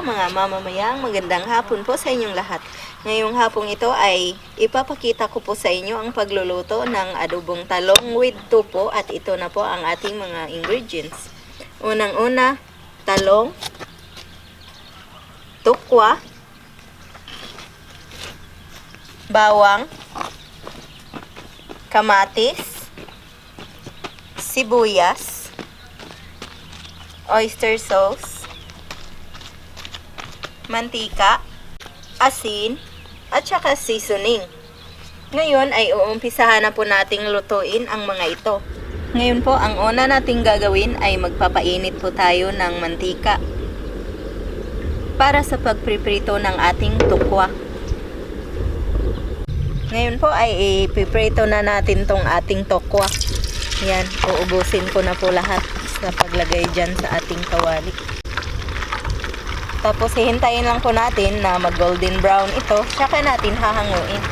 mga mamamayang, magandang hapon po sa inyong lahat. Ngayong hapong ito ay ipapakita ko po sa inyo ang pagluluto ng adobong talong with tupo at ito na po ang ating mga ingredients. Unang-una, talong, tukwa, bawang, kamatis, sibuyas, oyster sauce, mantika, asin, at saka seasoning. Ngayon ay uumpisahan na po nating lutuin ang mga ito. Ngayon po, ang una nating gagawin ay magpapainit po tayo ng mantika para sa pagpriprito ng ating tukwa. Ngayon po ay ipiprito na natin tong ating tokwa. Yan, uubusin ko na po lahat sa paglagay dyan sa ating kawali. Tapos hihintayin lang po natin na mag golden brown ito, tsaka natin hahanguin.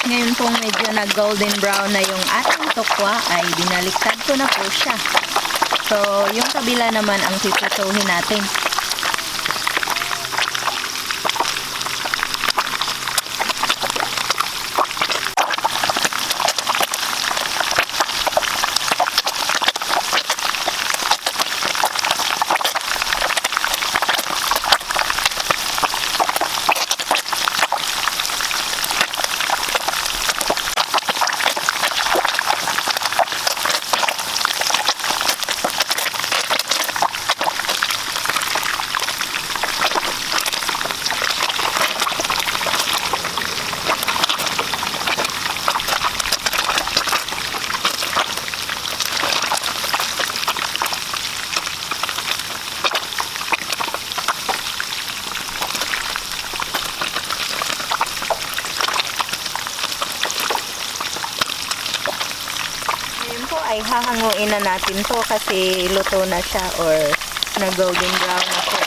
Ngayon pong medyo na golden brown na yung ating tokwa ay binaliktad ko na po siya. So, yung kabila naman ang pipituhin natin. Ay hahanguin na natin to kasi luto na siya or na golden brown na po.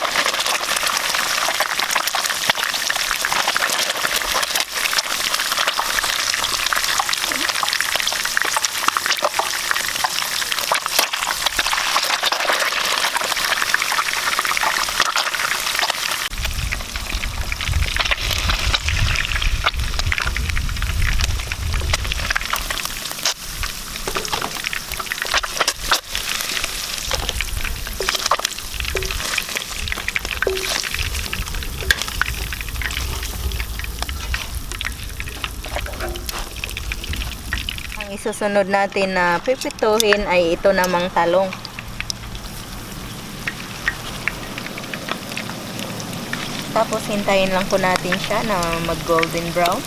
Ang isusunod natin na pipituhin ay ito namang talong. Tapos hintayin lang po natin siya na mag golden brown.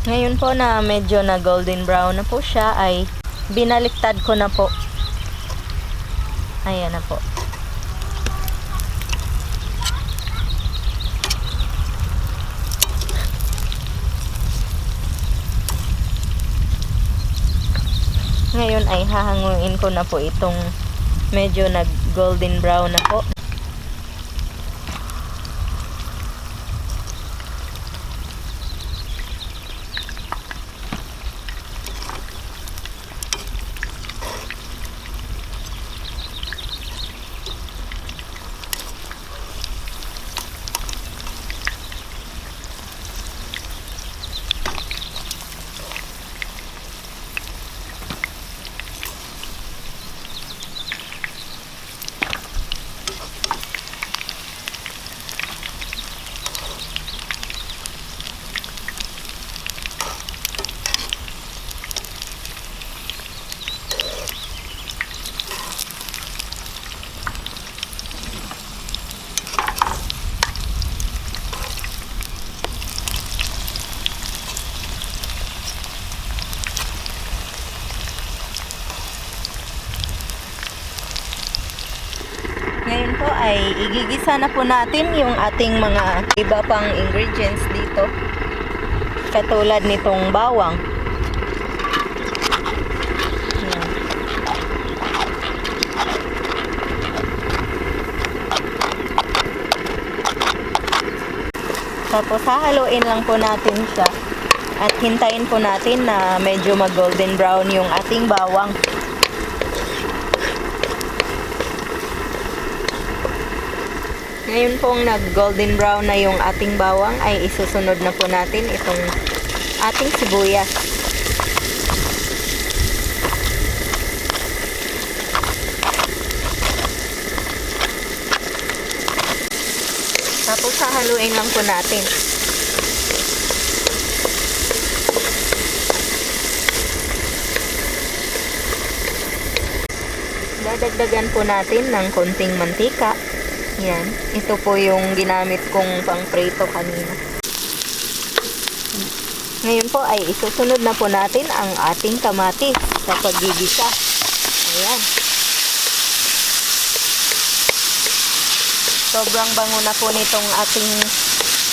Ngayon po na medyo na golden brown na po siya ay binaliktad ko na po. Ayan na po. Ngayon ay hahanguin ko na po itong medyo nag golden brown na po. Ngayon po ay igigisa na po natin yung ating mga iba pang ingredients dito. Katulad nitong bawang. Yan. Tapos hahaluin lang po natin siya. At hintayin po natin na medyo mag golden brown yung ating bawang. Ngayon pong nag golden brown na yung ating bawang ay isusunod na po natin itong ating sibuyas. Tapos hahaluin lang po natin. Dadagdagan po natin ng konting mantika. Yan. Ito po yung ginamit kong pang-prito kanina. Ngayon po ay isusunod na po natin ang ating kamatis sa paggigisa. Ayan. Sobrang bango na po nitong ating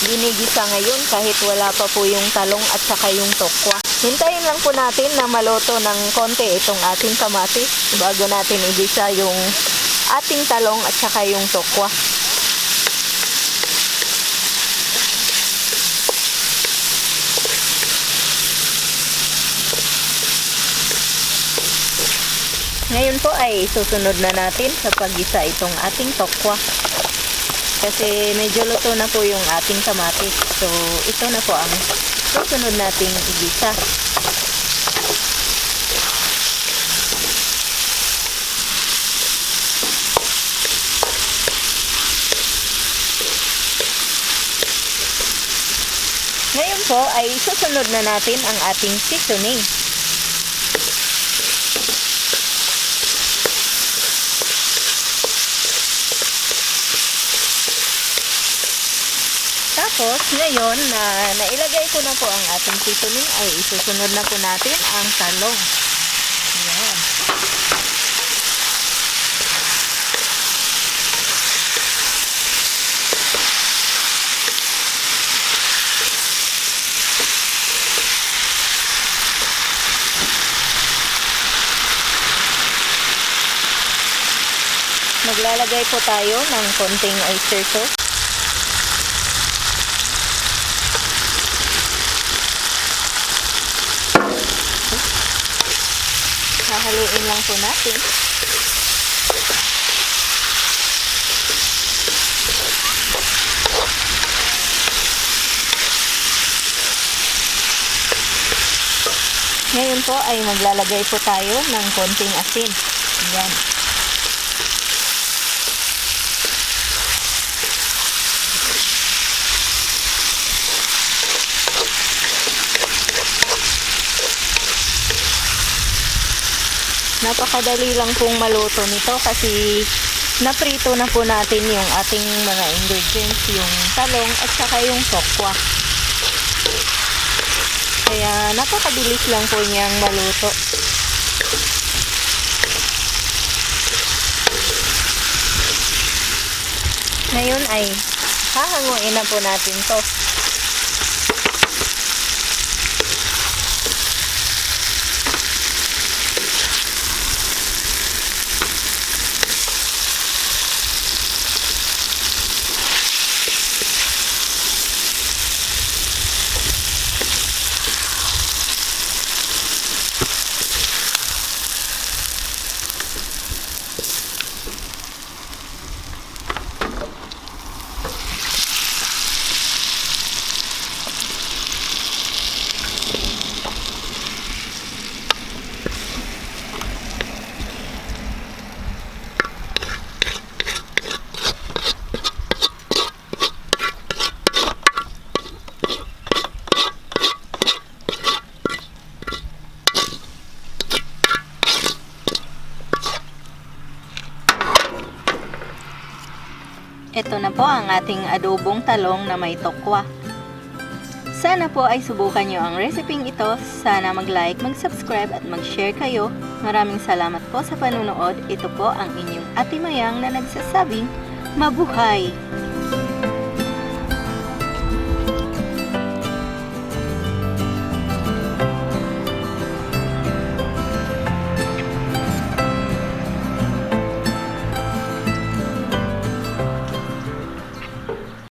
ginigisa ngayon kahit wala pa po yung talong at saka yung tokwa. Hintayin lang po natin na maluto ng konti itong ating kamatis bago natin igisa yung ating talong at saka yung tokwa. Ngayon po ay susunod na natin sa paggisa itong ating tokwa. Kasi medyo luto na po yung ating kamatis. So ito na po ang susunod nating igisa. Ngayon po ay susunod na natin ang ating seasoning. Tapos ngayon na nailagay ko na po ang ating seasoning ay isusunod na po natin ang talong. Ayan. Maglalagay po tayo ng konting oyster sauce. Hahaluin lang po natin. Ngayon po ay maglalagay po tayo ng konting asin. Ayan. Napakadali lang pong maluto nito kasi naprito na po natin yung ating mga ingredients, yung talong at saka yung tokwa. Kaya napakabilis lang po niyang maluto. Ngayon ay hahanguin na po natin to. Ito na po ang ating adobong talong na may tokwa. Sana po ay subukan nyo ang reseping ito. Sana mag-like, mag-subscribe at mag-share kayo. Maraming salamat po sa panunood. Ito po ang inyong Ate Mayang na nagsasabing, mabuhay!